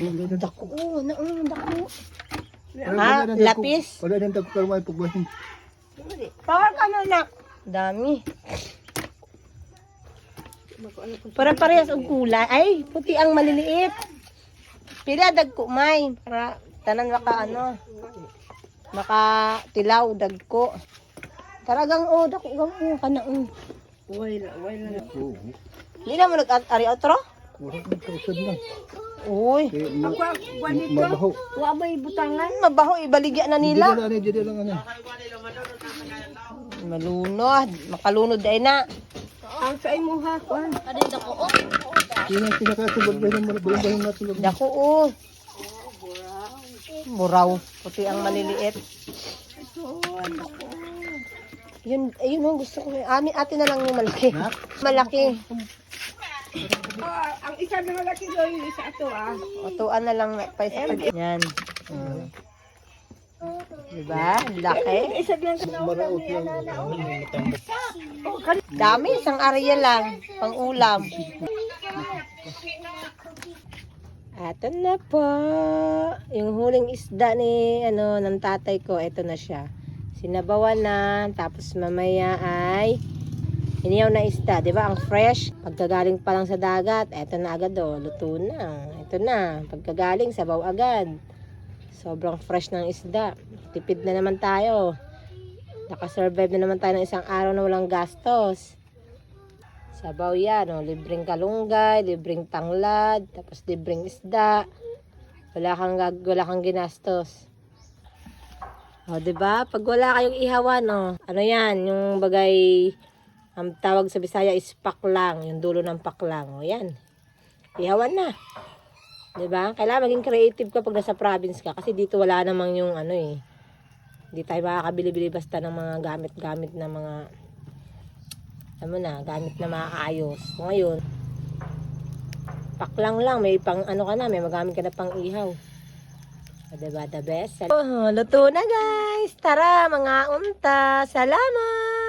Dako, dako. Ha? Lapis? Wala nang tagkarmay pagbahin. Power ka na, nak. Dami. Para parehas ang kulay. Ay, puti ang maliliit. Pila dagko may. Para tanan maka tilaw dagko. Taragang dako kana. Wala. Hindi na mo nag-ari otro? Wala nang kausad lang. Uy. Mabaho. Wa may butangan. Mabaho, ibaligya na nila. Dito lang ano. Malunod. Makalunod ay na. Ang sa imo ha. Adi dako. Yun ang pinakasubad bahin natin. Dako, Muraw. Puti ang maliliit. Yun ang gusto ko. Ate na lang yung malaki. Malaki. Ang isa na malaki doon, yung isa ato Otuan na lang pa isa pa. Yan. Diba? Laki. Isa lang Maraot lang. Dami, isang area lang. Pang ulam. Ito na po. Yung huling isda ni, ng tatay ko, ito na siya. Sinabawan na, tapos mamaya ay iniyaw na isda, di ba? Ang fresh. Pagkagaling pa lang sa dagat, eto na agad luto na. Ito na, pagkagaling, sabaw agad. Sobrang fresh ng isda. Tipid na naman tayo. Nakasurvive na naman tayo ng isang araw na walang gastos. Sabaw yan, libreng kalunggay, libreng tanglad, tapos libreng isda. Wala kang ginastos. Di ba? Pag wala kayong ihawan, ano yan, yung bagay. Ang tawag sa Bisaya is paklang, yung dulo ng paklang. Yan. Ihawan na. 'Di ba? Kailangan maging creative ka pag nasa province ka kasi dito wala namang yung Hindi tayo makakabili-bili basta ng mga gamit-gamit na mga gamit na maayos. So, ngayon, paklang lang, may pang may magamit ka na pang ihaw. O, diba, the best? Luto na guys! Tara mga unta! Salamat!